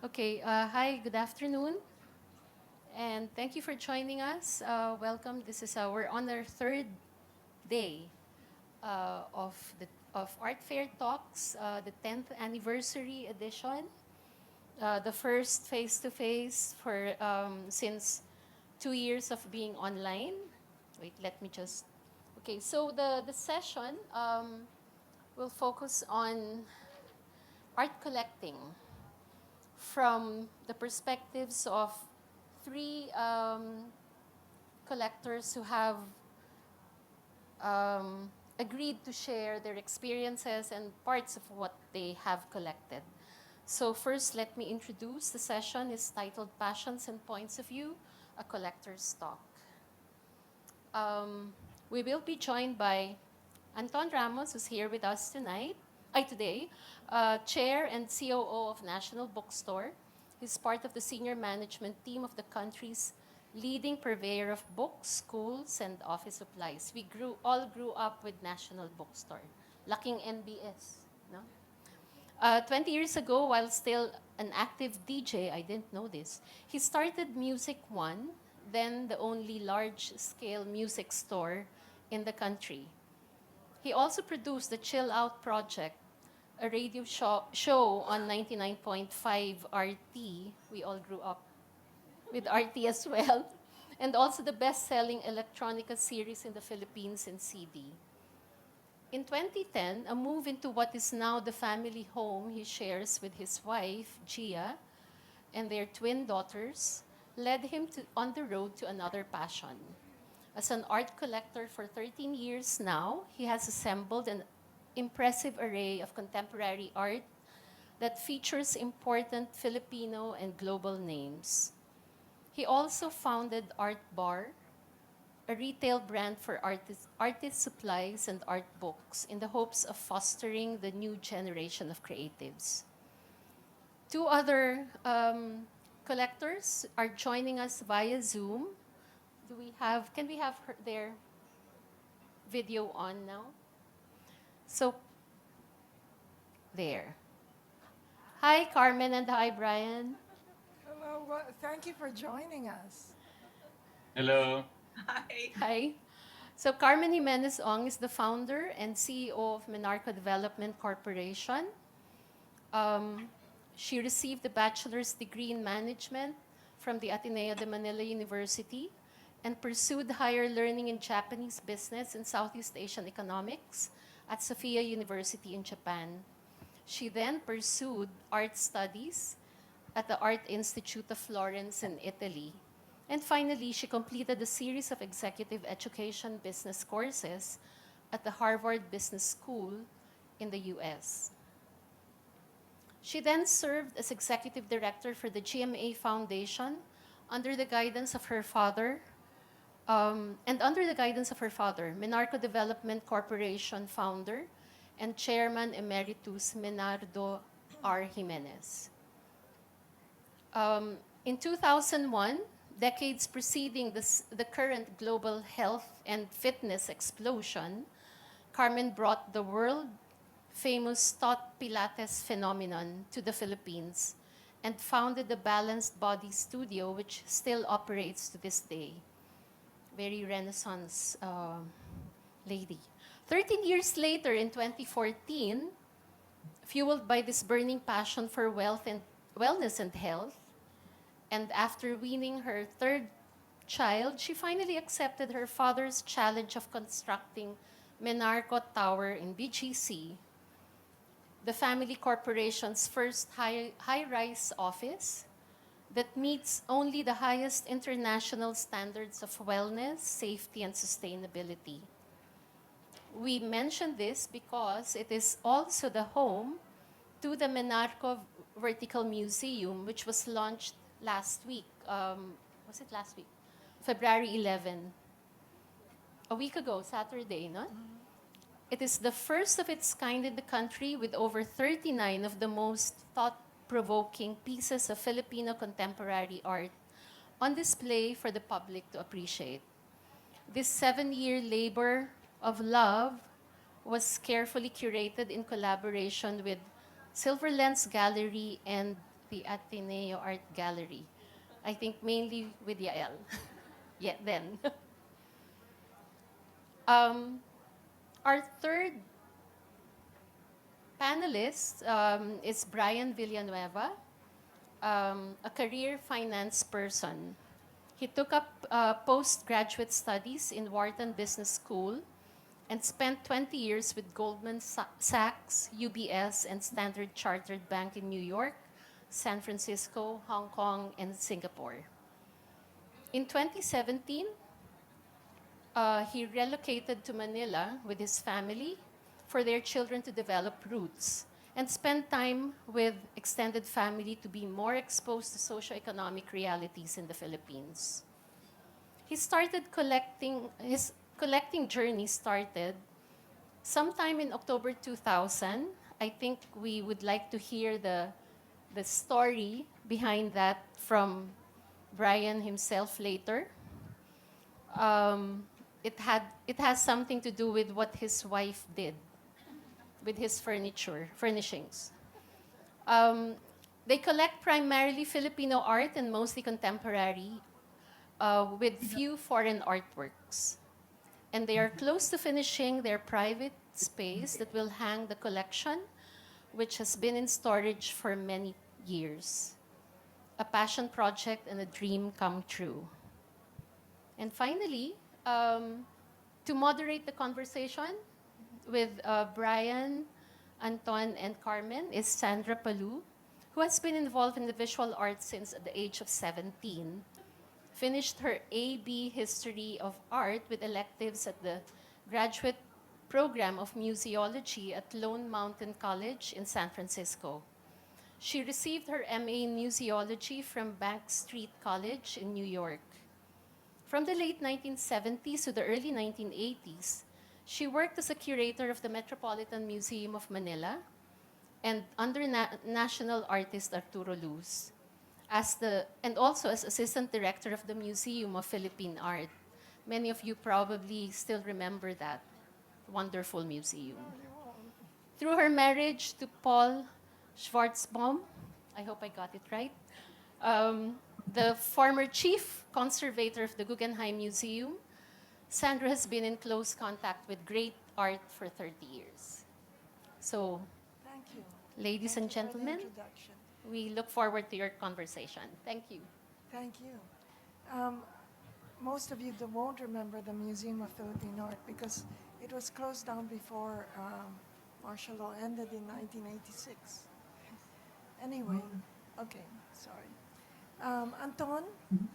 Okay, hi, good afternoon, and thank you for joining us. Welcome. We're on our third day of Art Fair Talks, the 10th anniversary edition, the first face-to-face for since 2 years of being online. Wait, let me just. Okay, so the session will focus on art collecting from the perspectives of three collectors who have agreed to share their experiences and parts of what they have collected. So first, let me introduce the session. It's titled Passions and Points of View, a Collector's Talk. We will be joined by Anton Ramos, who's here with us today, Chair and COO of National Bookstore. He's part of the senior management team of the country's leading purveyor of books, schools, and office supplies. We all grew up with National Bookstore. Laking NBS, no? 20 years ago, while still an active DJ, I didn't know this, he started Music One, then the only large-scale music store in the country. He also produced the Chill Out Project, a radio show on 99.5 RT. We all grew up with RT as well. And also the best-selling electronica series in the Philippines in CD. In 2010, a move into what is now the family home he shares with his wife, Gia, and their twin daughters, led him on the road to another passion. As an art collector for 13 years now, he has assembled an impressive array of contemporary art that features important Filipino and global names. He also founded Art Bar, a retail brand for artist supplies and art books in the hopes of fostering the new generation of creatives. Two other collectors are joining us via Zoom. Can we have their video on now? So, there. Hi, Carmen, and hi, Bryan. Hello, thank you for joining us. Hello. Hi. Hi. So, Carmen Jimenez-Ong is the founder and CEO of Menarco Development Corporation. She received a bachelor's degree in management from the Ateneo de Manila University and pursued higher learning in Japanese business and Southeast Asian economics at Sophia University in Japan. She then pursued art studies at the Art Institute of Florence in Italy. And finally, she completed a series of executive education business courses at the Harvard Business School in the US. She then served as executive director for the GMA Foundation under the guidance of her father, Menarco Development Corporation founder and chairman emeritus Menardo R. Jimenez. In 2001, decades preceding the current global health and fitness explosion, Carmen brought the world-famous Thought Pilates phenomenon to the Philippines and founded the Balanced Body Studio, which still operates to this day. Very Renaissance lady. 13 years later, in 2014, fueled by this burning passion for wellness and health, and after weaning her third child, she finally accepted her father's challenge of constructing Menarco Tower in BGC, the family corporation's first high-rise office that meets only the highest international standards of wellness, safety, and sustainability. We mention this because it is also the home to the Menarco Vertical Museum, which was launched last week. Was it last week? February 11. A week ago, Saturday, no? It is the first of its kind in the country with over 39 of the most thought-provoking pieces of Filipino contemporary art on display for the public to appreciate. This 7-year labor of love was carefully curated in collaboration with Silver Lens Gallery and the Ateneo Art Gallery. I think mainly with Yael. Yeah, then. um, our third panelist is Bryan Villanueva, a career finance person. He took up postgraduate studies in Wharton Business School and spent 20 years with Goldman Sachs, UBS, and Standard Chartered Bank in New York, San Francisco, Hong Kong, and Singapore. In 2017, he relocated to Manila with his family for their children to develop roots and spend time with extended family to be more exposed to socioeconomic realities in the Philippines. His collecting journey started sometime in October 2000. I think we would like to hear the story behind that from Bryan himself later. Um, it has something to do with what his wife did with his furnishings. Um, they collect primarily Filipino art and mostly contemporary, with few foreign artworks. And they are close to finishing their private space that will hang the collection, which has been in storage for many years. A passion project and a dream come true. And finally, to moderate the conversation with Bryan, Anton, and Carmen is Sandra Palou, who has been involved in the visual arts since the age of 17. Finished her AB History of Art with electives at the graduate program of museology at Lone Mountain College in San Francisco. She received her MA in museology from Bank Street College in New York. From the late 1970s to the early 1980s, she worked as a curator of the Metropolitan Museum of Manila and under national artist Arturo Luz, and also as assistant director of the Museum of Philippine Art. Many of you probably still remember that wonderful museum. Through her marriage to Paul Schwarzbaum, I hope I got it right, the former chief conservator of the Guggenheim Museum, Sandra has been in close contact with great art for 30 years. So, Thank you. ladies Thank and you for the gentlemen, introduction. we look forward to your conversation. Thank you. Thank you. Most of you won't remember the Museum of Philippine Art because it was closed down before martial law ended in 1986. Anyway, okay, sorry. Anton,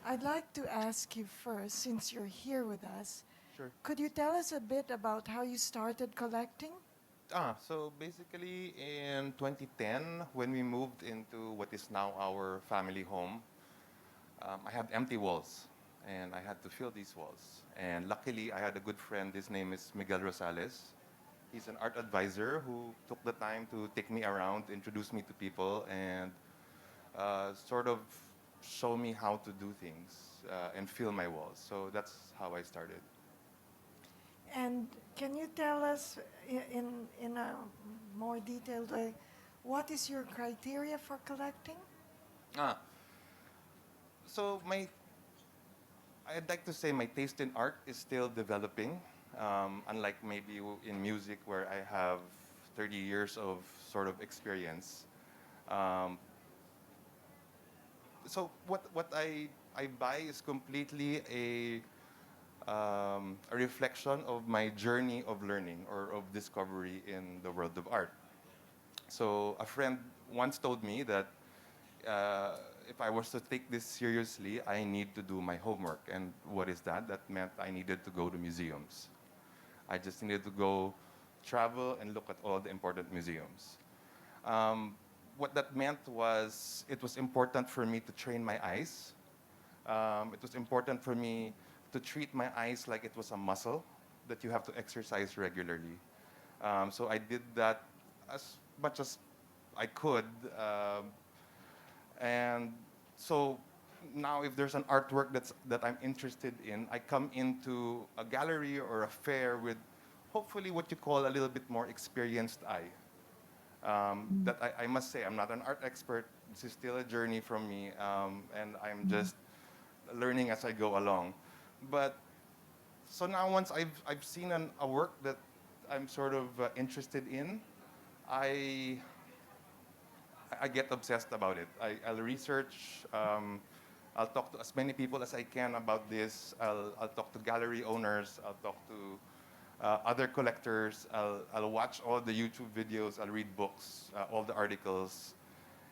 I'd like to ask you first, since you're here with us, Sure. could you tell us a bit about how you started collecting? So basically in 2010, when we moved into what is now our family home, I had empty walls and I had to fill these walls. And luckily, I had a good friend. His name is Miguel Rosales. He's an art advisor who took the time to take me around, introduce me to people, and sort of show me how to do things and fill my walls. So that's how I started. And can you tell us in a more detailed way, what is your criteria for collecting? Ah, so I'd like to say my taste in art is still developing. Unlike maybe in music where I have 30 years of sort of experience. Um, so what I buy is completely a reflection of my journey of learning or of discovery in the world of art. So a friend once told me that if I was to take this seriously, I need to do my homework. And what is that? That meant I needed to go to museums. I just needed to go travel and look at all the important museums. Um, what that meant was it was important for me to train my eyes. It was important for me to treat my eyes like it was a muscle that you have to exercise regularly. So I did that as much as I could. And so now if there's an artwork that I'm interested in, I come into a gallery or a fair with hopefully what you call a little bit more experienced eye. That I must say, I'm not an art expert, This is still a journey from me, and I'm just learning as I go along. But so now once I've seen a work that I'm sort of interested in, I I get obsessed about it. I'll research. I'll talk to as many people as I can about this. I'll talk to gallery owners. I'll talk to other collectors. I'll watch all the YouTube videos. I'll read books, all the articles,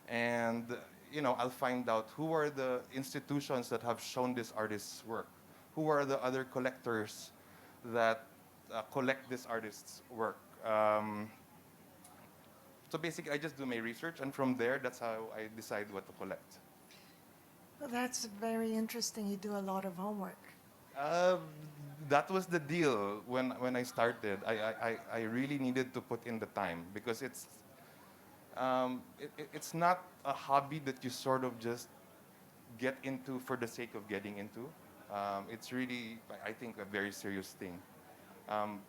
and I'll find out who are the institutions that have shown this artist's work, who are the other collectors that collect this artist's work. So basically, I just do my research, and from there, that's how I decide what to collect. Well, that's very interesting. You do a lot of homework. Uh, that was the deal when I started. I really needed to put in the time because it's not a hobby that you sort of just get into for the sake of getting into. It's really, I think, a very serious thing. Um,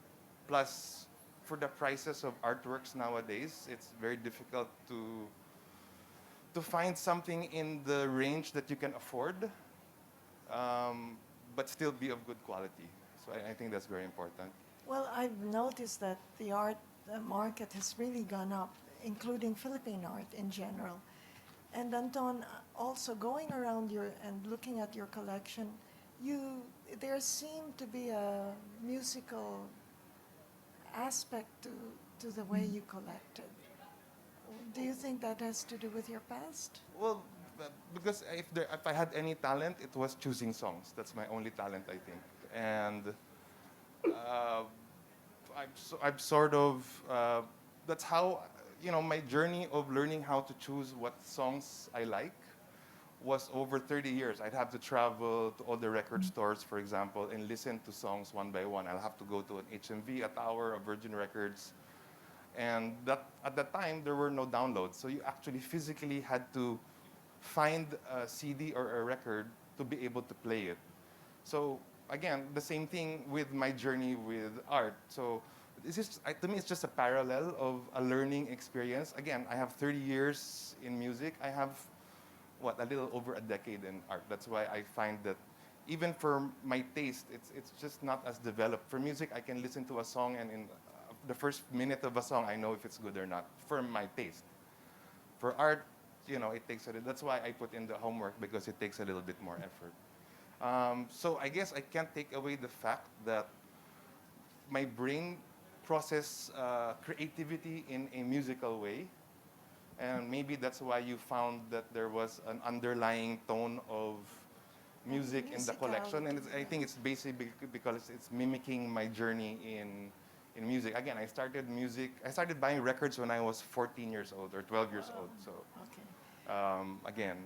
Plus, for the prices of artworks nowadays, it's very difficult to find something in the range that you can afford, but still be of good quality. So I think that's very important. Well, I've noticed that the art market has really gone up, including Philippine art in general. And Anton, also going around and looking at your collection, there seemed to be a musical aspect to the way you collected. Do you think that has to do with your past? Well, because if I had any talent, it was choosing songs. That's my only talent, I think. And uh, I'm sort of, that's how, my journey of learning how to choose what songs I like was over 30 years. I'd have to travel to all the record stores, for example, and listen to songs one by one. I'll have to go to an HMV, a Tower, a Virgin Records. And that at that time, there were no downloads. So you actually physically had to find a CD or a record to be able to play it. So again, the same thing with my journey with art. So to me, it's just a parallel of a learning experience. Again, I have 30 years in music. I have, a little over a decade in art. That's why I find that even for my taste, it's just not as developed. For music, I can listen to a song and in the first minute of a song, I know if it's good or not, for my taste. For art, it takes that's why I put in the homework, because it takes a little bit more effort. So I guess I can't take away the fact that my brain process creativity in a musical way. And maybe that's why you found that there was an underlying tone of music in the collection. And I think it's basically because it's mimicking my journey in music. Again, I started buying records when I was 14 years old or 12 years old. So Okay. again,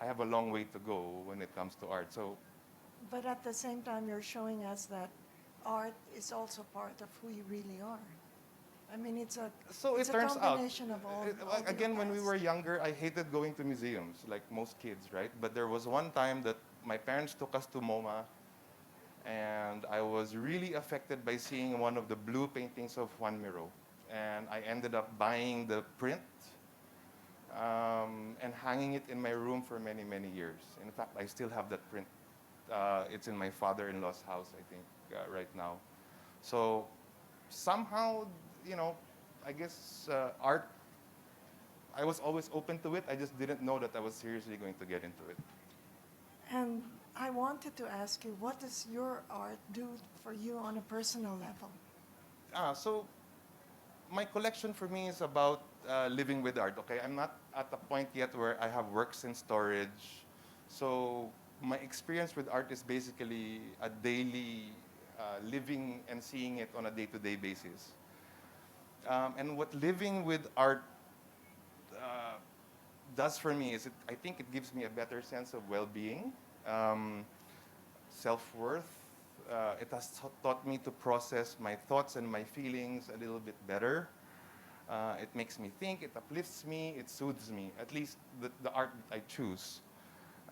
I have a long way to go when it comes to art. So But at the same time, you're showing us that art is also part of who you really are. I mean, it's a it turns out, combination of all. again, when we were younger, I hated going to museums, like most kids, right? But there was one time that my parents took us to MoMA, and I was really affected by seeing one of the blue paintings of Juan Miro. And I ended up buying the print and hanging it in my room for many, many years. In fact, I still have that print. It's in my father-in-law's house, I think, right now. So somehow, I guess art, I was always open to it. I just didn't know that I was seriously going to get into it. And I wanted to ask you, what does your art do for you on a personal level? So my collection for me is about living with art, okay? I'm not at the point yet where I have works in storage. So my experience with art is basically a daily living and seeing it on a day-to-day basis. And what living with art does for me is, I think it gives me a better sense of well-being, self-worth. It has taught me to process my thoughts and my feelings a little bit better. It makes me think, it uplifts me, it soothes me, at least the art that I choose.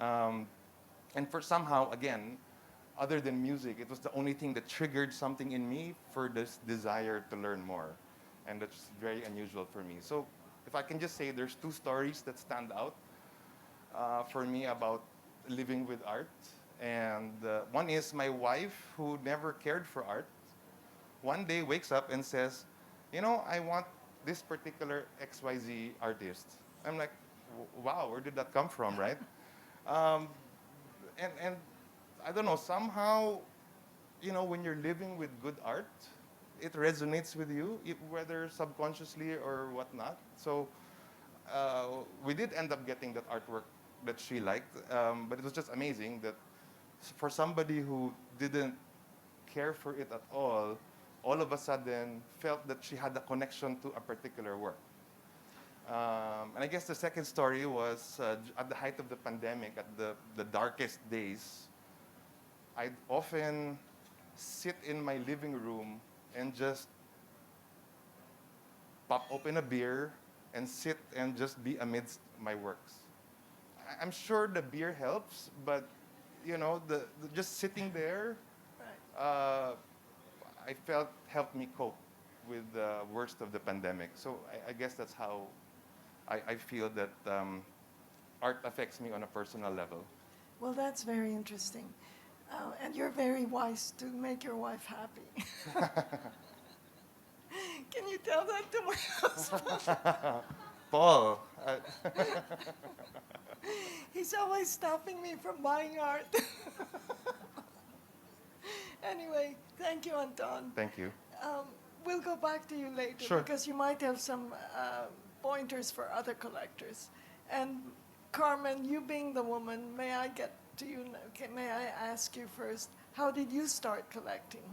And for somehow, again, other than music, it was the only thing that triggered something in me for this desire to learn more. And that's very unusual for me. So if I can just say, there's two stories that stand out for me about living with art. And one is my wife, who never cared for art, one day wakes up and says, you know, I want this particular XYZ artist. I'm like, wow, where did that come from, right? Um, and I don't know, somehow, you know, when you're living with good art, it resonates with you, whether subconsciously or whatnot. So uh, we did end up getting that artwork that she liked, but it was just amazing that for somebody who didn't care for it at all of a sudden felt that she had a connection to a particular work. And I guess the second story was at the height of the pandemic, at the darkest days, I'd often sit in my living room and just pop open a beer and sit and just be amidst my works. I'm sure the beer helps, but you know, the just sitting there, Right. I felt helped me cope with the worst of the pandemic. So I guess that's how I feel that art affects me on a personal level. Well, that's very interesting. And you're very wise to make your wife happy. Can you tell that to my husband? Paul, He's always stopping me from buying art. Anyway, thank you, Anton. thank you. We'll go back to you later Sure. because you might have some pointers for other collectors. And Carmen, you being the woman, may I get to you? May I ask you first? How did you start collecting?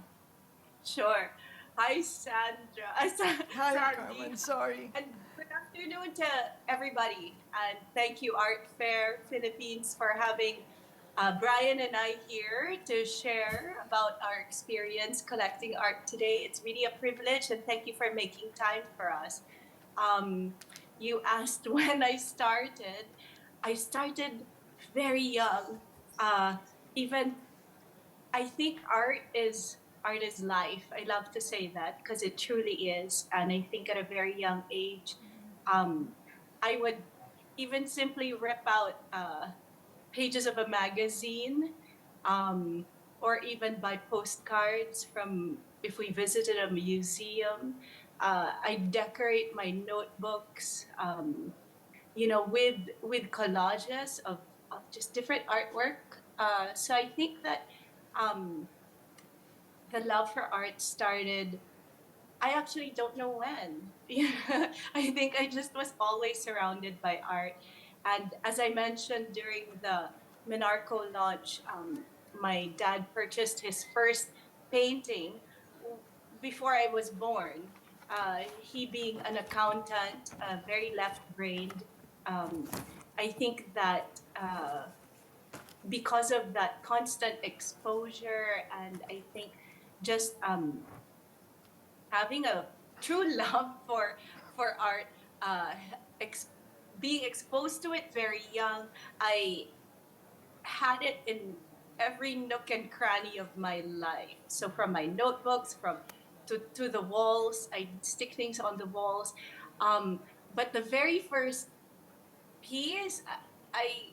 Sure. Hi, Sandra. Hi, Sandy. Carmen. Sorry. And good afternoon to everybody. And thank you, Art Fair Philippines, for having Bryan and I here to share about our experience collecting art today. It's really a privilege, and thank you for making time for us. You asked when I started. I started very young. Even I think art is life. I love to say that because it truly is. And I think at a very young age, um, I would even simply rip out pages of a magazine, um, or even buy postcards from if we visited a museum. I decorate my notebooks, with collages of just different artwork. So I think that um, the love for art started. I actually don't know when. I think I just was always surrounded by art. And as I mentioned during the Minarco launch, my dad purchased his first painting before I was born. He being an accountant, very left-brained, um, I think that because of that constant exposure, and I think just having a true love for art, uh, ex- being exposed to it very young, I had it in every nook and cranny of my life. So from my notebooks, from to the walls, I stick things on the walls. Um, but the very first piece, I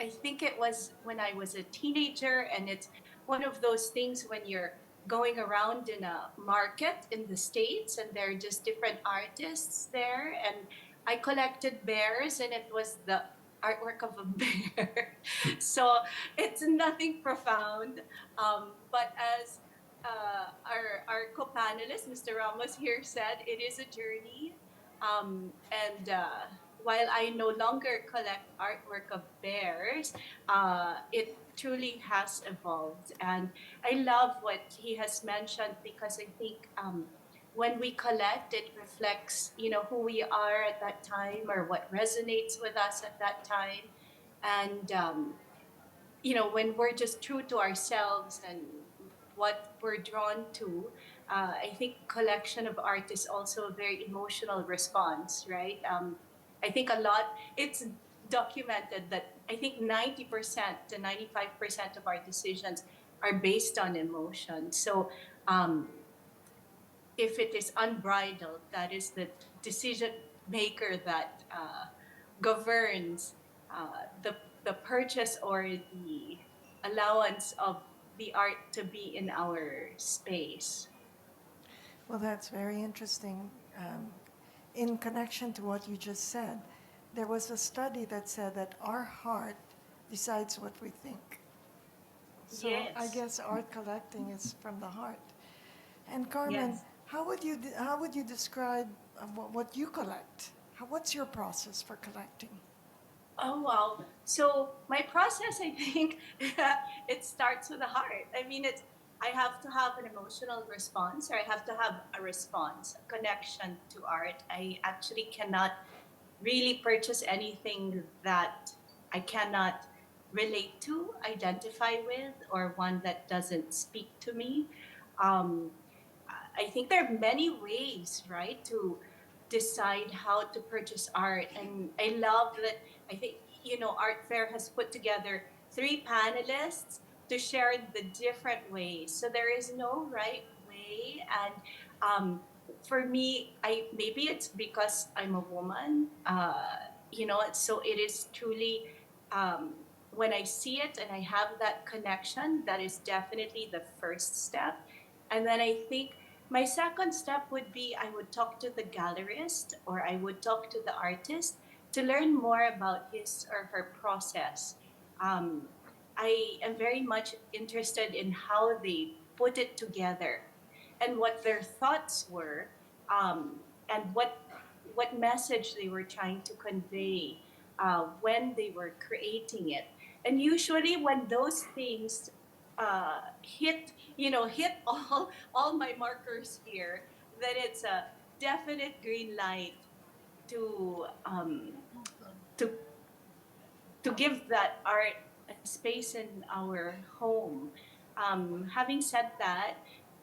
I think it was when I was a teenager, and it's one of those things when you're going around in a market in the States and there are just different artists there. And I collected bears, and it was the artwork of a bear. So it's nothing profound. But as our co panelist, Mr. Ramos, here said, it is a journey. And while I no longer collect artwork of bears, it truly has evolved. And I love what he has mentioned because I think when we collect, it reflects, who we are at that time or what resonates with us at that time. And, when we're just true to ourselves and what we're drawn to, I think collection of art is also a very emotional response, right? I think it's documented that I think 90% to 95% of our decisions are based on emotion. So um, if it is unbridled, that is the decision maker that governs the purchase or the allowance of the art to be in our space. Well, that's very interesting. In connection to what you just said, there was a study that said that our heart decides what we think. So I Yes. guess art collecting is from the heart. And Carmen, Yes. how would you describe what you collect? What's your process for collecting? Oh wow. So my process, I think, it starts with the heart. I mean, it's I have to have an emotional response, or I have to have a response, a connection to art. I actually cannot really purchase anything that I cannot relate to, identify with, or one that doesn't speak to me. Um, I think there are many ways, right, to decide how to purchase art. And I love that, I think, Art Fair has put together three panelists to share the different ways. So there is no right way. And for me, I maybe it's because I'm a woman, so it is truly, um, when I see it and I have that connection, that is definitely the first step. And then I think my second step would be I would talk to the gallerist, or I would talk to the artist to learn more about his or her process. Um, I am very much interested in how they put it together and what their thoughts were, and what message they were trying to convey when they were creating it. And usually, when those things hit all my markers here, then it's a definite green light to to to give that art a space in our home. Having said that,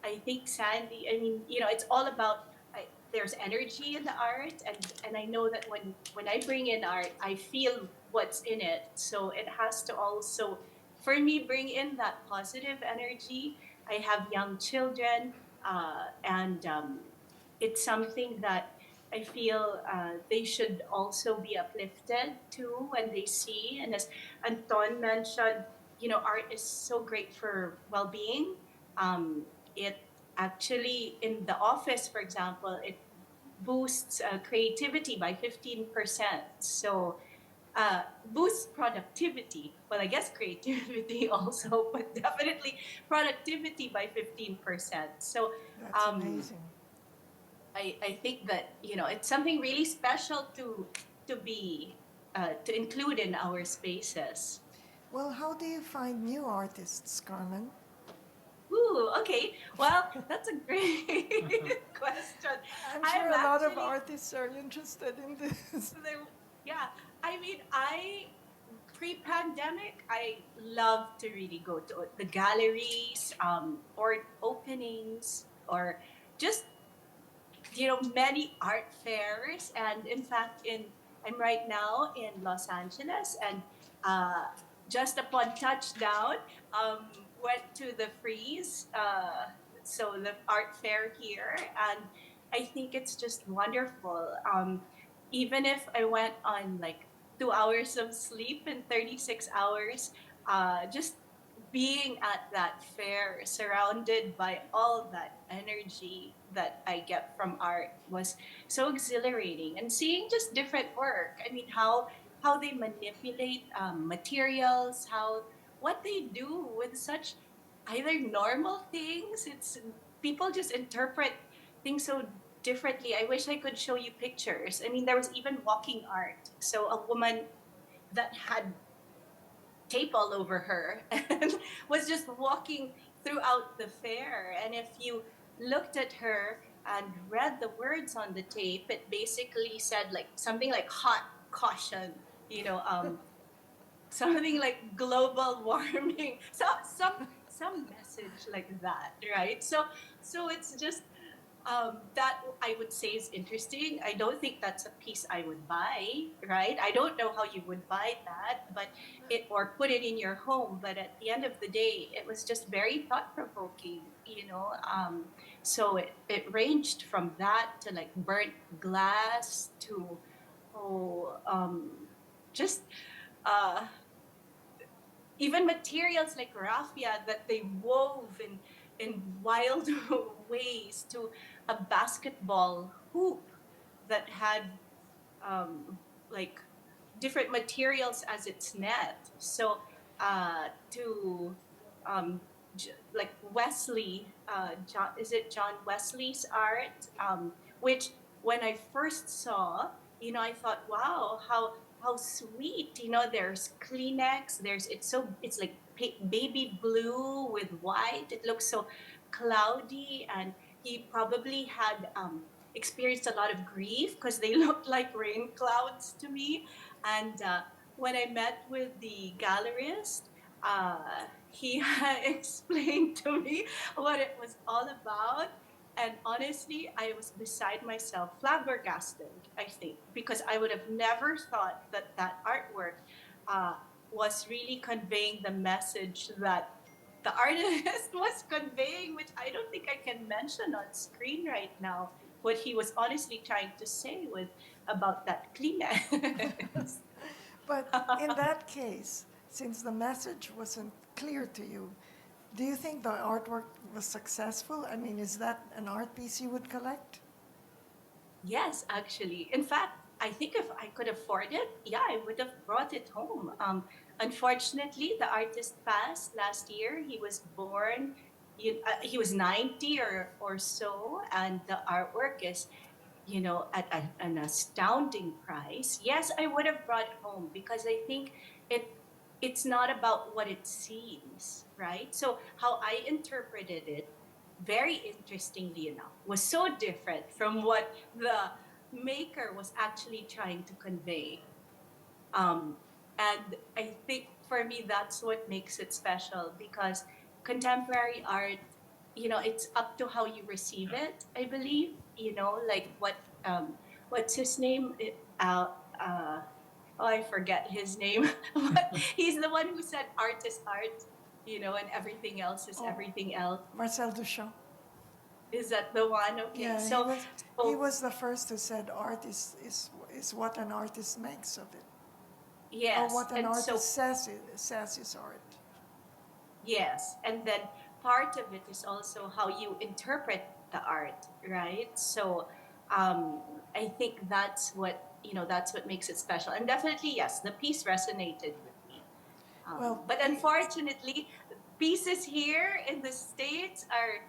I think Sandy, I mean, it's all about, there's energy in the art, and I know that when I bring in art, I feel what's in it. So it has to also, for me, bring in that positive energy. I have young children, and it's something that I feel they should also be uplifted to when they see. And as Anton mentioned, art is so great for well-being. It actually, in the office, for example, it boosts creativity by 15%. So boosts productivity. Well, I guess creativity also, but definitely productivity by 15%. So That's um, amazing. I think that it's something really special to include in our spaces. Well, how do you find new artists, Carmen? Ooh, okay. Well, that's a great question. I'm sure I'm a lot of actually artists are interested in this. there. Yeah, I mean, I pre-pandemic, I love to really go to the galleries, or openings, or just many art fairs. And in fact, I'm right now in Los Angeles, and uh, just upon touchdown, um, went to the Freeze, so the art fair here, and I think it's just wonderful. Even if I went on like 2 hours of sleep in 36 hours, just being at that fair, surrounded by all that energy that I get from art, was so exhilarating. And seeing just different work. I mean, how they manipulate materials, how what they do with such either normal things. It's people just interpret things so differently. I wish I could show you pictures. I mean, there was even walking art. So a woman that had tape all over her and was just walking throughout the fair. And if you looked at her and read the words on the tape, it basically said like something like hot caution, you know, um, something like global warming, some message like that, right? So it's just that I would say is interesting. I don't think that's a piece I would buy, right? I don't know how you would buy that, but it or put it in your home. But at the end of the day, it was just very thought provoking, So it ranged from that to like burnt glass to oh, just uh, even materials like raffia that they wove in wild ways to a basketball hoop that had like different materials as its net. So to um, like Wesley, John, is it John Wesley's art? Which when I first saw, I thought, wow, how sweet. There's Kleenex. It's like baby blue with white. It looks so cloudy, and he probably had experienced a lot of grief because they looked like rain clouds to me. And when I met with the gallerist, he explained to me what it was all about. And honestly, I was beside myself, flabbergasted, I think, because I would have never thought that that artwork uh, was really conveying the message that the artist was conveying, which I don't think I can mention on screen right now, what he was honestly trying to say with about that Kleenex. But in that case, since the message wasn't clear to you, do you think the artwork was successful? I mean, is that an art piece you would collect? Yes, actually. In fact, I think if I could afford it, yeah, I would have brought it home. Unfortunately, the artist passed last year. He was born, he was 90 or so, and the artwork is, at an astounding price. Yes, I would have brought it home because I think it it's not about what it seems, right? So how I interpreted it, very interestingly enough, was so different from what the maker was actually trying to convey. Um, and I think for me, that's what makes it special because contemporary art, it's up to how you receive it, I believe. Like what's his name? Uh, oh, I forget his name, but he's the one who said art is art, and everything else is Oh, everything else. Marcel Duchamp. Is that the one? Okay, Yeah, he so was he so was the first who said art is what an artist makes of it, or yes, what an and so artist says is art. yes, and then part of it is also how you interpret the art, right? So um, I think that's what makes it special. And definitely, yes, the piece resonated with me. Well, But unfortunately, pieces here in the States are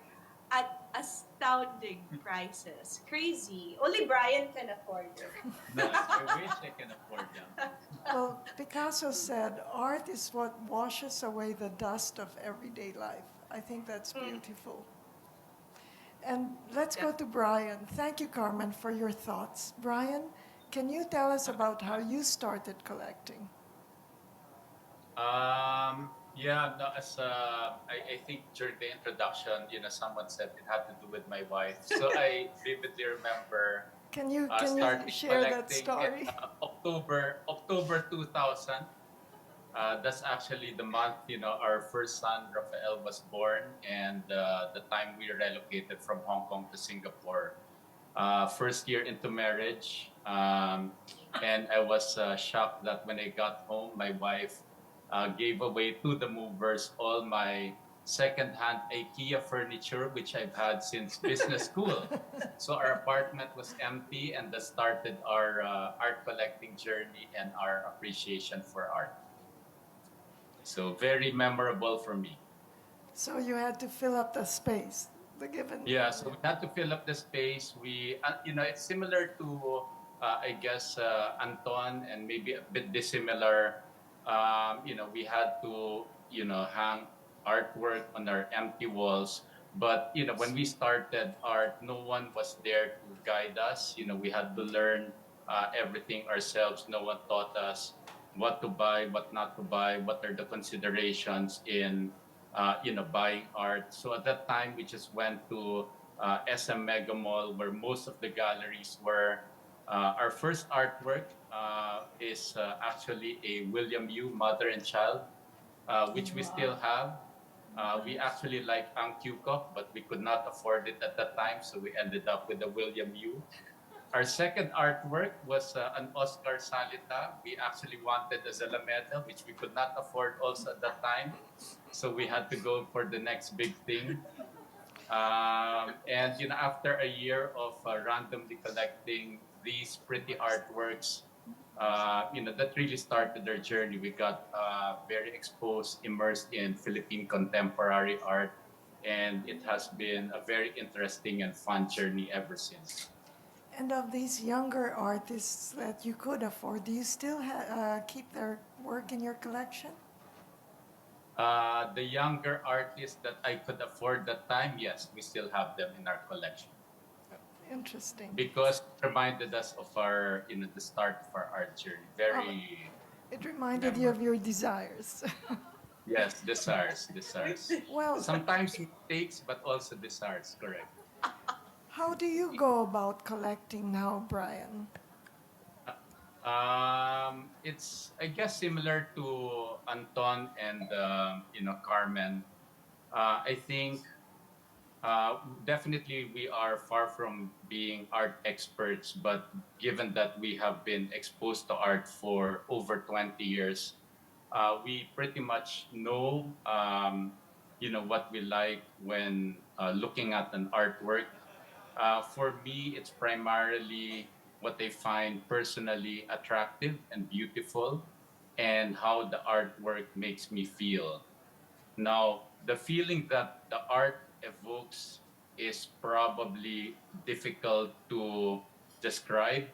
at astounding prices. Crazy. Only Brian can afford it. No, I wish I can afford them. well, Picasso said, art is what washes away the dust of everyday life. I think that's beautiful. And let's go to Brian. Thank you, Carmen, for your thoughts. Brian, can you tell us about how you started collecting? Yeah, no, I think during the introduction, someone said it had to do with my wife. So I vividly remember Can you starting share that collecting in story? October 2000. That's actually the month, our first son, Rafael, was born, and the time we relocated from Hong Kong to Singapore. First year into marriage, and I was shocked that when I got home, my wife gave away to the movers all my second-hand IKEA furniture, which I've had since business school. So our apartment was empty, and that started our art collecting journey and our appreciation for art. So very memorable for me. So you had to fill up the space, the given. Yeah, so we had to fill up the space. It's similar to, I guess, Anton, and maybe a bit dissimilar. We had to, hang artwork on our empty walls. But, when we started art, no one was there to guide us. We had to learn everything ourselves. No one taught us what to buy, what not to buy, what are the considerations in buying art. So at that time, we just went to SM Mega Mall, where most of the galleries were. Our first artwork is actually a William Yu, Mother and Child, which we still have. We actually like Ang Kyuko, but we could not afford it at that time, so we ended up with the William U. Our second artwork was an Oscar Salita. We actually wanted a Zalameda, which we could not afford also at that time. So we had to go for the next big thing. And after a year of randomly collecting these pretty artworks, that really started our journey. We got very exposed, immersed in Philippine contemporary art, and it has been a very interesting and fun journey ever since. And of these younger artists that you could afford, do you still keep their work in your collection? The younger artists that I could afford that time, yes, we still have them in our collection Interesting. because it reminded us of our, the start of our art journey. Very It reminded you of memorable. your desires. Yes, desires. Well, Sometimes mistakes, but also desires, correct. how do you go about collecting now, Brian? It's, I guess, similar to Anton and, Carmen. I think definitely we are far from being art experts, but given that we have been exposed to art for over 20 years, we pretty much know, what we like when looking at an artwork. For me, it's primarily what they find personally attractive and beautiful, and how the artwork makes me feel. Now, the feeling that the art evokes is probably difficult to describe.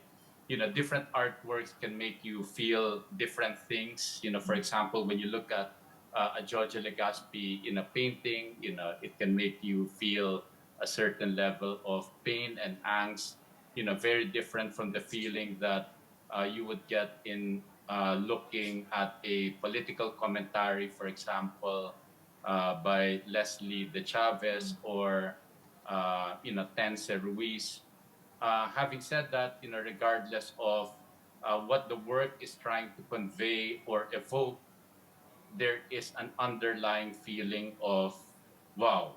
Different artworks can make you feel different things. For example, when you look at a Giorgio Legaspi in a painting, it can make you feel a certain level of pain and angst, very different from the feeling that you would get in looking at a political commentary, for example, by Leslie De Chavez or Tense Ruiz. Having said that, regardless of what the work is trying to convey or evoke, there is an underlying feeling of wow.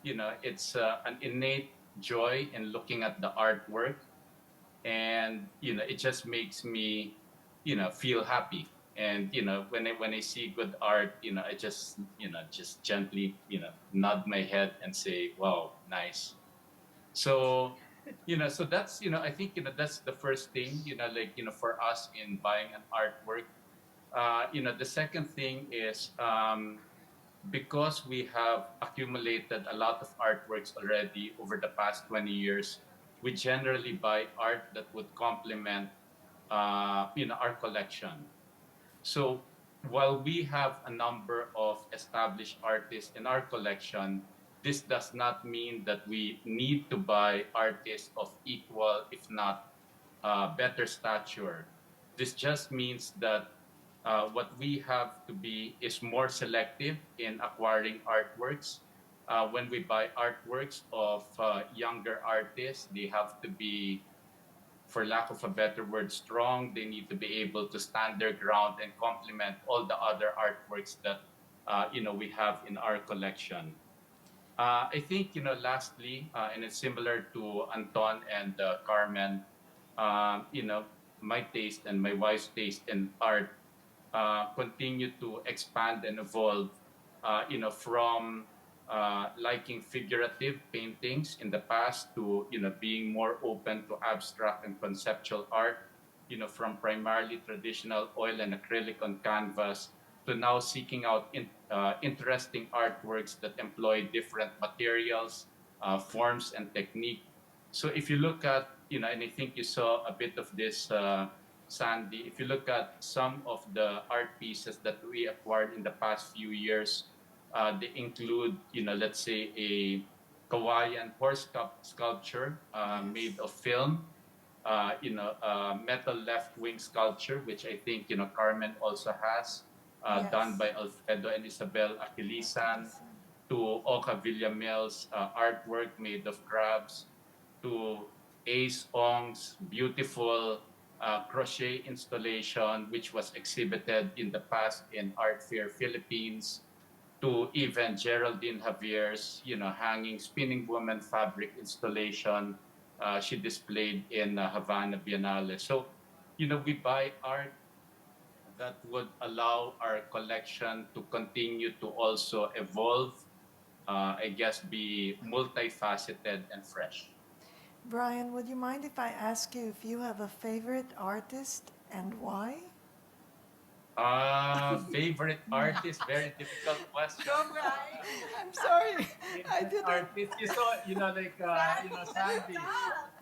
It's an innate joy in looking at the artwork, and it just makes me feel happy. And when I see good art, I just gently nod my head and say wow, nice. So that's I think that's the first thing, like for us in buying an artwork. The second thing is, because we have accumulated a lot of artworks already over the past 20 years, we generally buy art that would complement, our collection. So while we have a number of established artists in our collection, this does not mean that we need to buy artists of equal, if not better stature. This just means that what we have to be is more selective in acquiring artworks. When we buy artworks of younger artists, they have to be, for lack of a better word, strong. They need to be able to stand their ground and complement all the other artworks that we have in our collection. I think lastly, and it's similar to Anton and Carmen. My taste and my wife's taste in art continue to expand and evolve. From liking figurative paintings in the past to being more open to abstract and conceptual art. From primarily traditional oil and acrylic on canvas to now seeking out interesting artworks that employ different materials, forms, and technique. So if you look at, and I think you saw a bit of this, Sandy, if you look at some of the art pieces that we acquired in the past few years, they include, let's say a Kawayan horse sculpture Yes. made of film, metal left wing sculpture, which I think Carmen also has, done Yes. by Alfredo and Isabel Aquilisan, Achilles. to Oka Villamil's artwork made of crabs, to Ace Ong's beautiful crochet installation, which was exhibited in the past in Art Fair Philippines. to even Geraldine Javier's, hanging spinning woman fabric installation she displayed in Havana Biennale. So, we buy art that would allow our collection to continue to also evolve, I guess, be multifaceted and fresh. Brian, would you mind if I ask you if you have a favorite artist and why? Favorite artist, very difficult question. Go, Brian. I'm sorry, I Favorite didn't. artist, you saw, Sandy,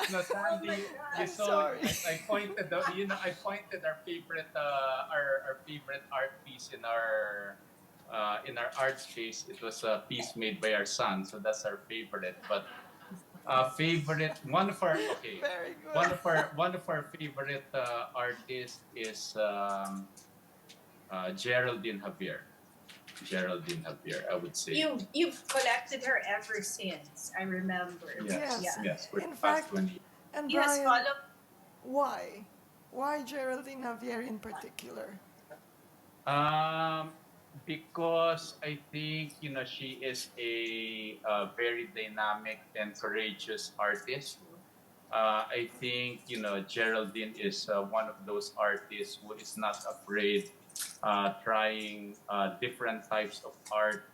Sandy, you I'm saw, sorry. I pointed out, I pointed our favorite, our favorite art piece in our art space. It was a piece made by our son, so that's our favorite. But favorite, Very good. one of our favorite artists is Geraldine Javier. Geraldine Javier, I would say. You've collected her ever since. I remember. Yes, Yes. yes. For In the past fact, 20 years. and He has Brian, followed. why? Why Geraldine Javier in particular? Um, because I think she is a very dynamic and courageous artist. I think Geraldine is one of those artists who is not afraid trying different types of art,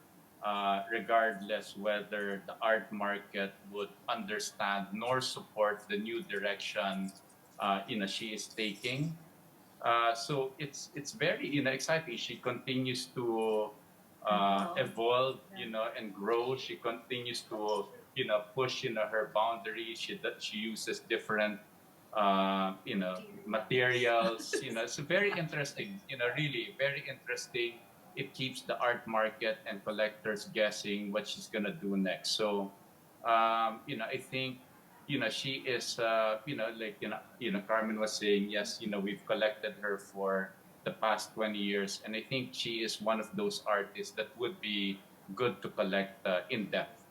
regardless whether the art market would understand nor support the new direction she is taking. So it's very exciting. She continues to evolve, and grow. She continues to push her boundaries. She uses different materials. It's very interesting. Really very interesting. It keeps the art market and collectors guessing what she's gonna do next. So I think she is like Carmen was saying, yes, we've collected her for the past 20 years, and I think she is one of those artists that would be good to collect in depth.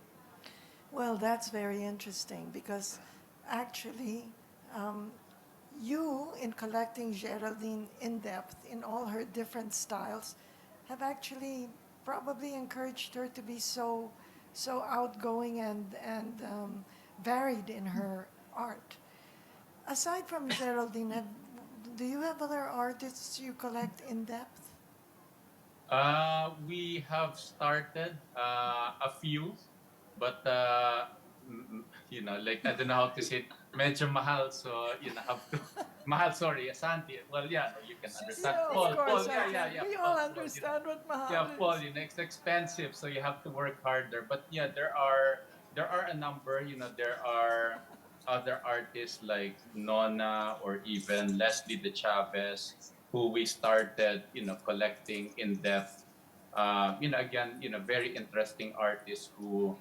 Well, that's very interesting because actually, um, you, in collecting Geraldine in depth in all her different styles, have actually probably encouraged her to be so outgoing and varied in her art. Aside from Geraldine, do you have other artists you collect in depth? We have started a few, but like I don't know how to say it. Medyo mahal, so have to mahal. Sorry, Santi. Well, yeah, no, you can understand. Yeah, of Paul, course, yeah, I yeah, can. yeah. We all Paul, understand what yeah, mahal Paul. is. It's expensive, so you have to work harder. But yeah, there are a number. There are other artists like Nona or even Leslie De Chavez, who we started, collecting in depth. Again, very interesting artists who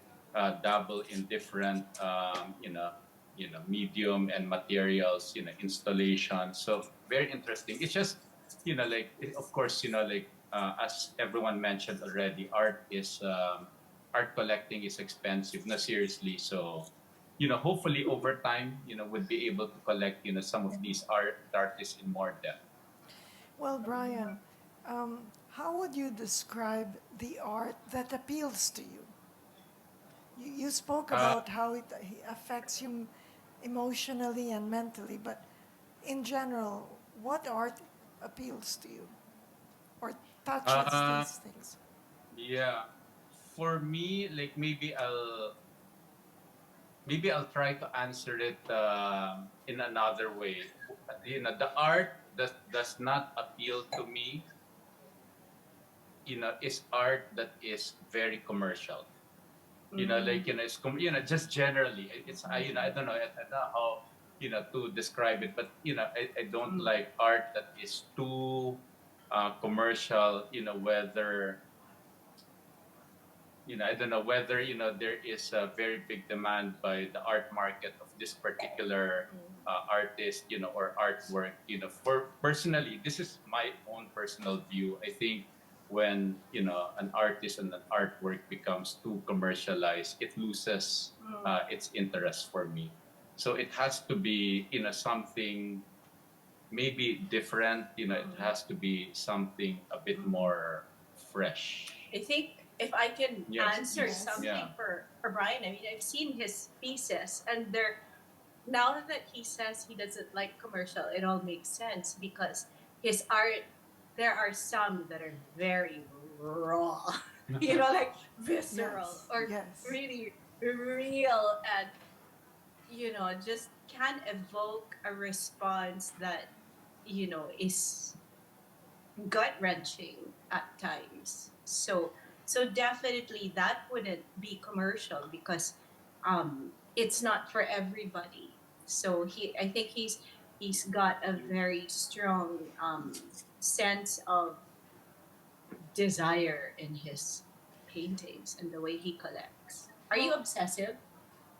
dabble in different, medium and materials, installation. So very interesting. It's just, of course, as everyone mentioned already, art collecting is expensive. No, seriously. So, hopefully over time, we'll be able to collect, some of these artists in more depth. Well, Brian, how would you describe the art that appeals to you? You spoke Uh, about how it affects you emotionally and mentally, but in general, what art appeals to you or touches uh, these things? yeah. For me, like maybe I'll try to answer it in another way. The art does not appeal to me. Is art that is very commercial. It's just generally. I don't know. I don't know how to describe it, but I don't like art that is too commercial. Whether I don't know whether there is a very big demand by the art market of this particular artist, or artwork. For personally, this is my own personal view. I think when an artist and an artwork becomes too commercialized, it loses its interest for me. So it has to be something maybe different. It has to be something a bit more fresh. I think if I can Yes. answer Yes. something Yeah. for Brian, I mean, I've seen his pieces, and they're now that he says he doesn't like commercial, it all makes sense because his art, there are some that are very raw, like visceral Yes. or Yes. really real, and just can evoke a response that is gut wrenching at times. So definitely that wouldn't be commercial because it's not for everybody. So I think he's got a very strong sense of desire in his paintings and the way he collects. Are you Well, obsessive?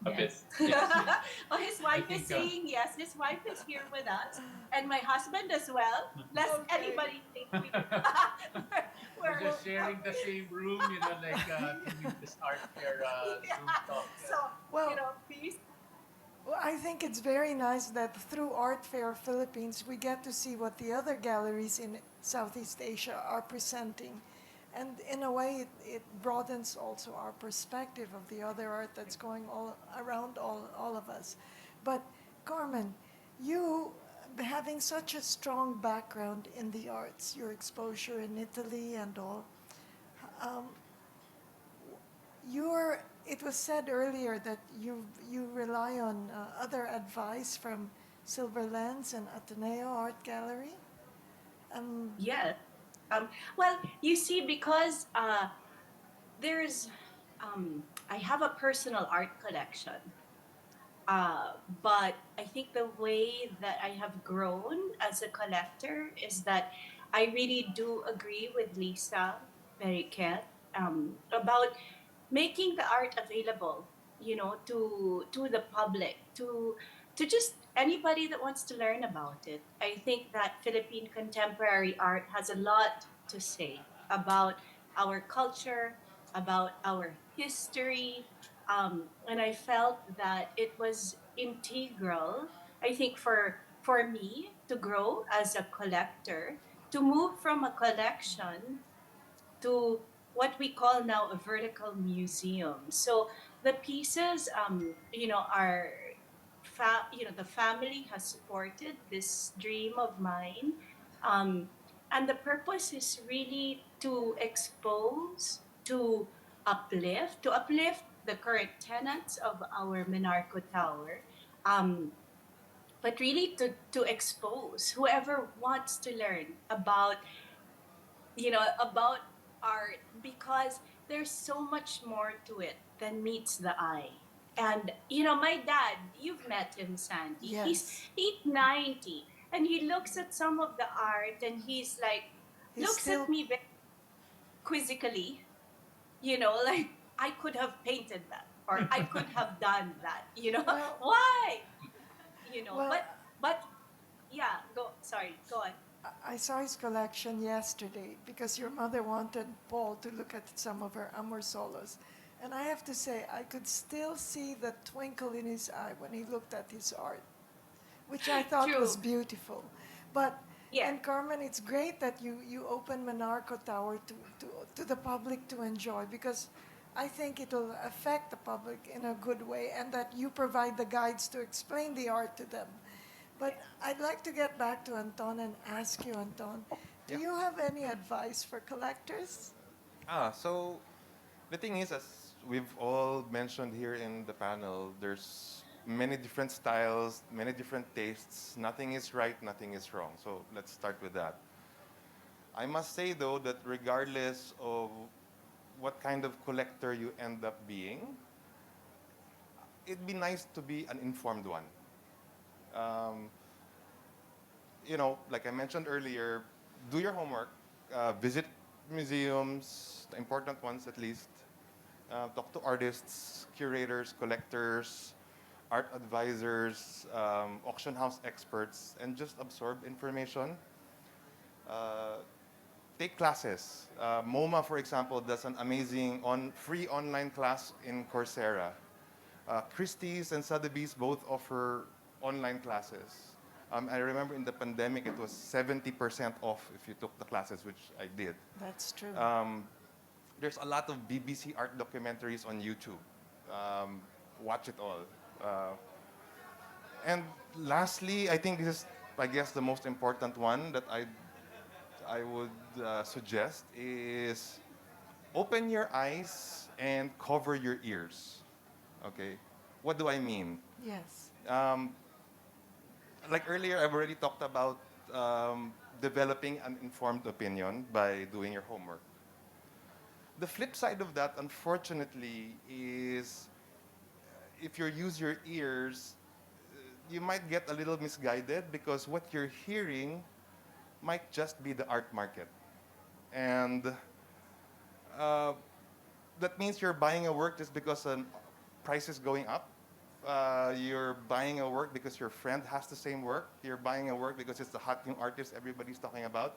A bit. Yes. Yes. Oh, his I wife is think. saying yes. His wife is here with us, and my husband as well. Lest okay. anybody think We're we're just sharing the same room, like doing this art fair yeah. Zoom talk. So Well, please. well, I think it's very nice that through Art Fair Philippines, we get to see what the other galleries in Southeast Asia are presenting. And in a way, it broadens also our perspective of the other art that's going all around all of us. But Carmen, you having such a strong background in the arts, your exposure in Italy and all, um, it was said earlier that you rely on other advice from Silver Lens and Ateneo Art Gallery. Um, Yes. Well, you see, because there's I have a personal art collection. But I think the way that I have grown as a collector is that I really do agree with Lisa Periquet about making the art available, to the public, to just anybody that wants to learn about it. I think that Philippine contemporary art has a lot to say about our culture, about our history, and I felt that it was integral. I think for me to grow as a collector, to move from a collection to what we call now a vertical museum. So the pieces, are, the family has supported this dream of mine, um, and the purpose is really to expose, to uplift the current tenants of our Menarco Tower. But really to expose whoever wants to learn about art, because there's so much more to it than meets the eye. And my dad, you've met him, Sandy. He's yes, 890, and he looks at some of the art and he's like, he's looks at still me very quizzically, like I could have painted that or I could have done that, well. why? Well, But yeah, go on. I saw his collection yesterday because your mother wanted Paul to look at some of her Amor Solos. And I have to say, I could still see the twinkle in his eye when he looked at his art, which I thought was True. beautiful. But, Yeah. and Carmen, it's great that you open Monarco Tower to the public to enjoy because I think it'll affect the public in a good way and that you provide the guides to explain the art to them. But I'd like to get back to Anton and ask you, Anton, do Yeah. you have any advice for collectors? So the thing is, as we've all mentioned here in the panel, there's many different styles, many different tastes. Nothing is right, nothing is wrong. So let's start with that. I must say though that regardless of what kind of collector you end up being, it'd be nice to be an informed one. Um, like I mentioned earlier, do your homework, visit museums, the important ones at least, talk to artists, curators, collectors, art advisors, auction house experts, and just absorb information. Uh, Take classes. MoMA, for example, does an amazing free online class in Coursera. Christie's and Sotheby's both offer online classes. I remember in the pandemic, it was 70% off if you took the classes, which I did. That's true. Um, There's a lot of BBC art documentaries on YouTube. Um, watch it all. Uh, and lastly, I think this is, I guess, the most important one that I would suggest is open your eyes and cover your ears. Okay, what do I mean? Yes. Um, like earlier, I've already talked about developing an informed opinion by doing your homework. The flip side of that, unfortunately, is if you use your ears, you might get a little misguided because what you're hearing might just be the art market. And uh, that means you're buying a work just because an price is going up. You're buying a work because your friend has the same work. You're buying a work because it's the hot new artist everybody's talking about.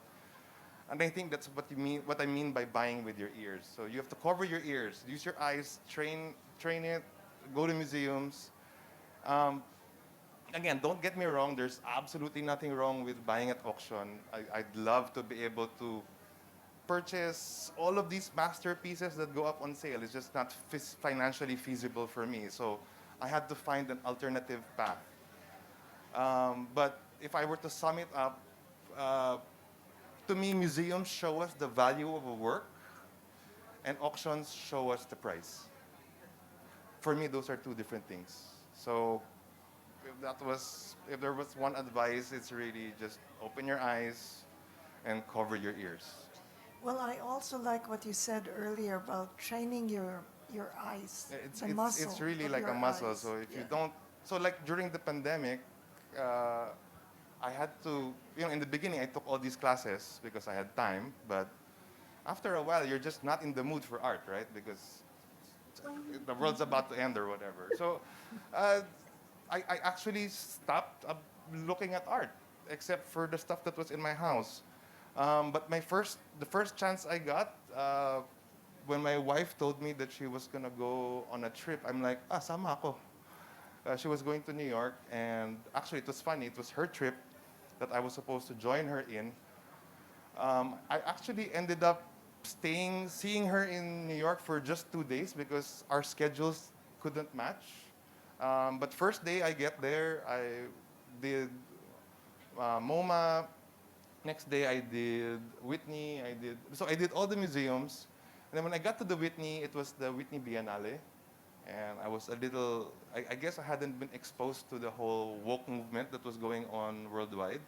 And I think that's what you mean. What I mean by buying with your ears. So you have to cover your ears, use your eyes, train it, go to museums. Um, Again, don't get me wrong. There's absolutely nothing wrong with buying at auction. I'd love to be able to purchase all of these masterpieces that go up on sale. It's just not financially feasible for me. So I had to find an alternative path. But if I were to sum it up, uh, to me, museums show us the value of a work, and auctions show us the price. For me, those are two different things. So if there was one advice, it's really just open your eyes and cover your ears. Well, I also like what you said earlier about training your eyes, It's, the it's, muscle it's really of like a your muscle. eyes. So if Yeah. you don't, so like during the pandemic, uh, I had to, in the beginning, I took all these classes because I had time. But after a while, you're just not in the mood for art, right? Because the world's about to end or whatever. So uh, I actually stopped looking at art, except for the stuff that was in my house. But the first chance I got, when my wife told me that she was gonna go on a trip, I'm like, sama ako. She was going to New York, and actually it was funny. It was her trip that I was supposed to join her in. I actually ended up seeing her in New York for just 2 days because our schedules couldn't match. But first day I get there, I did MoMA. Next day I did Whitney. I did all the museums. And then when I got to the Whitney, it was the Whitney Biennale. And I was a little, I guess I hadn't been exposed to the whole woke movement that was going on worldwide.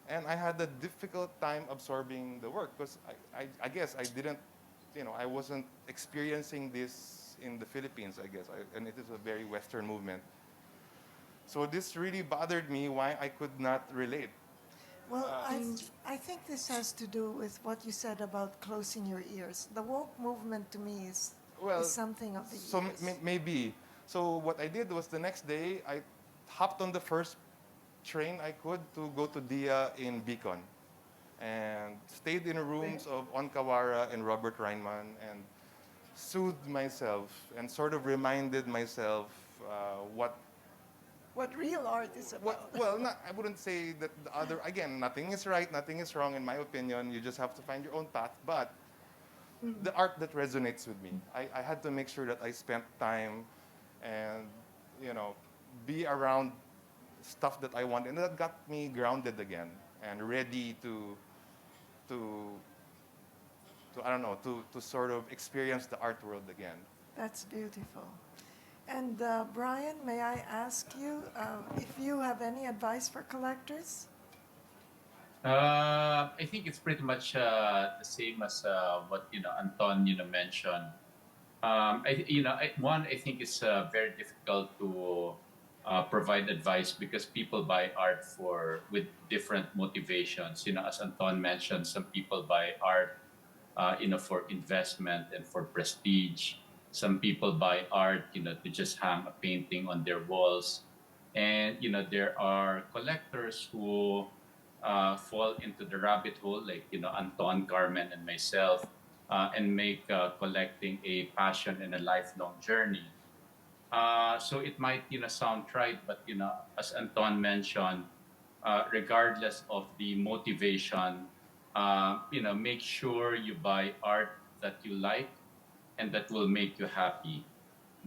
And I had a difficult time absorbing the work because I guess I didn't, I wasn't experiencing this in the Philippines, I guess. And it is a very Western movement. So this really bothered me why I could not relate. Well, Uh, I think this has to do with what you said about closing your ears. The woke movement to me is well, something of the so ears. maybe. So what I did was the next day, I hopped on the first train I could to go to DIA in Beacon and stayed in rooms of Onkawara and Robert Reinman and soothed myself and sort of reminded myself what What real art is about. well, not, I wouldn't say that the other, again, nothing is right, nothing is wrong in my opinion. You just have to find your own path. But the art that resonates with me, I had to make sure that I spent time and, you know, be around stuff that I want. And that got me grounded again and ready to, I don't know, to sort of experience the art world again. That's beautiful. And Brian, may I ask you if you have any advice for collectors? I think it's pretty much the same as what Anton mentioned. I think it's very difficult to provide advice because people buy art with different motivations. As Anton mentioned, some people buy art, for investment and for prestige. Some people buy art, to just hang a painting on their walls, and there are collectors who fall into the rabbit hole, like Anton, Carmen, and myself, and make collecting a passion and a lifelong journey. So it might sound trite, but as Anton mentioned, regardless of the motivation, make sure you buy art that you like, and that will make you happy.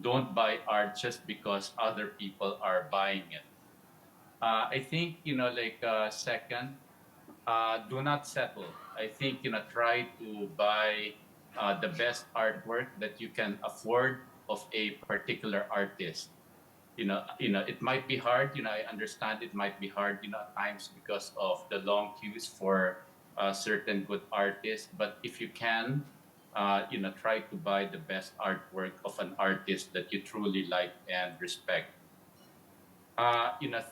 Don't buy art just because other people are buying it. I think, second, do not settle. I think, try to buy the best artwork that you can afford of a particular artist. It might be hard. I understand it might be hard, at times because of the long queues for certain good artists. But if you can, try to buy the best artwork of an artist that you truly like and respect.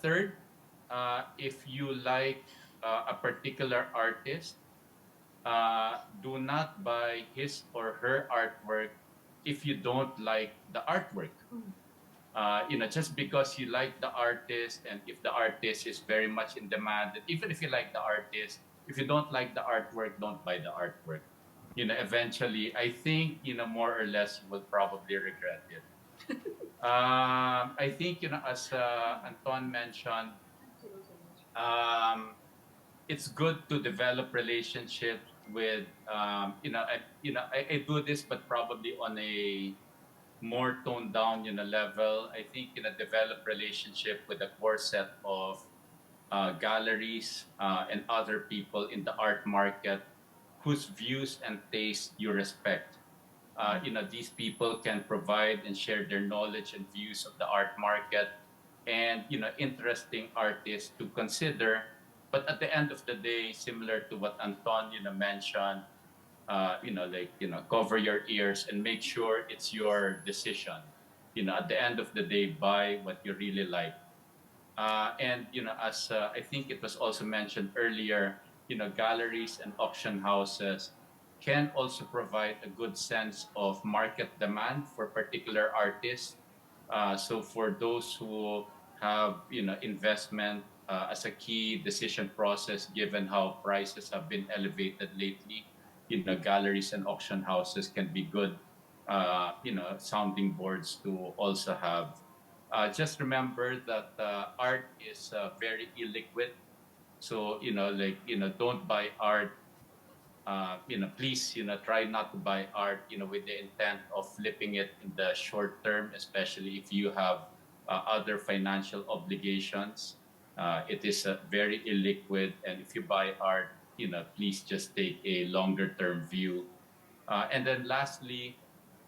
Third, if you like a particular artist, do not buy his or her artwork if you don't like the artwork. Just because you like the artist, and if the artist is very much in demand, and even if you like the artist, if you don't like the artwork, don't buy the artwork. Eventually, I think, more or less, you will probably regret it. I think, as Anton mentioned, um, it's good to develop relationships with, I do this, but probably on a more toned down, level. I think, develop relationship with a core set of galleries and other people in the art market whose views and tastes you respect. These people can provide and share their knowledge and views of the art market, and, interesting artists to consider. But at the end of the day, similar to what Anton, mentioned, cover your ears and make sure it's your decision. At the end of the day, buy what you really like. And, as I think it was also mentioned earlier, galleries and auction houses can also provide a good sense of market demand for particular artists. So for those who have, investment as a key decision process, given how prices have been elevated lately, galleries and auction houses can be good, sounding boards to also have. Just remember that art is very illiquid. So, don't buy art. Please, try not to buy art, with the intent of flipping it in the short term, especially if you have other financial obligations. It is very illiquid. And if you buy art, please just take a longer term view. And then lastly,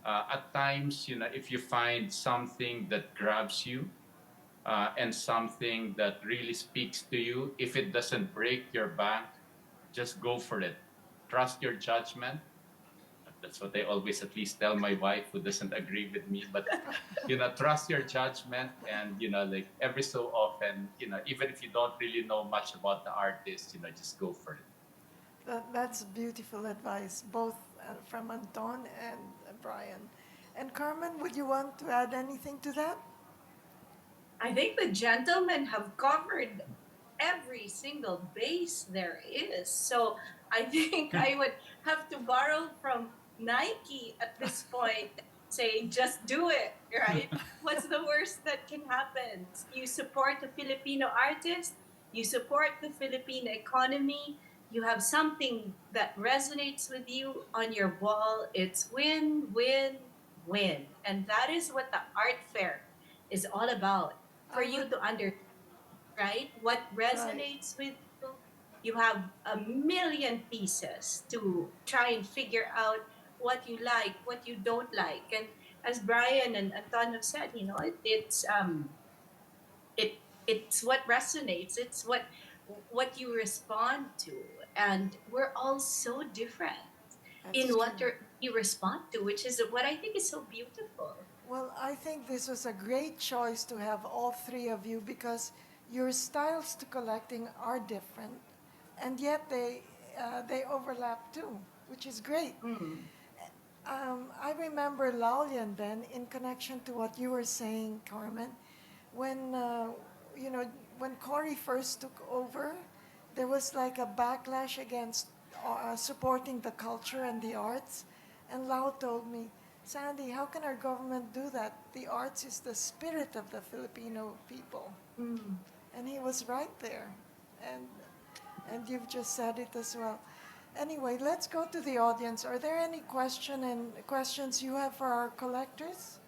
at times, if you find something that grabs you, and something that really speaks to you, if it doesn't break your bank, just go for it. Trust your judgment. That's what I always at least tell my wife, who doesn't agree with me. But, trust your judgment, and, every so often, even if you don't really know much about the artist, just go for it. That's beautiful advice, both from Anton and Bryan. And Carmen, would you want to add anything to that? I think the gentlemen have covered every single base there is. So I think I would have to borrow from Nike at this point, say, just do it, right? What's the worst that can happen? You support the Filipino artist, you support the Philippine economy, you have something that resonates with you on your wall. It's win, win, win. And that is what the art fair is all about. For you to understand, right? What resonates with you. You have a million pieces to try and figure out what you like, what you don't like. And as Bryan and Anton have said, it it's what resonates. It's what you respond to. And we're all so different That's in what true. you respond to, which is what I think is so beautiful. Well, I think this was a great choice to have all three of you because your styles to collecting are different, and yet they overlap too, which is great. Mm. I remember Laulian then, in connection to what you were saying, Carmen, when you know when Cory first took over, there was like a backlash against supporting the culture and the arts, and Lau told me, Sandy, how can our government do that? The arts is the spirit of the Filipino people, Mm. and he was right there, and and you've just said it as well. Anyway, let's go to the audience. Are there any questions you have for our collectors?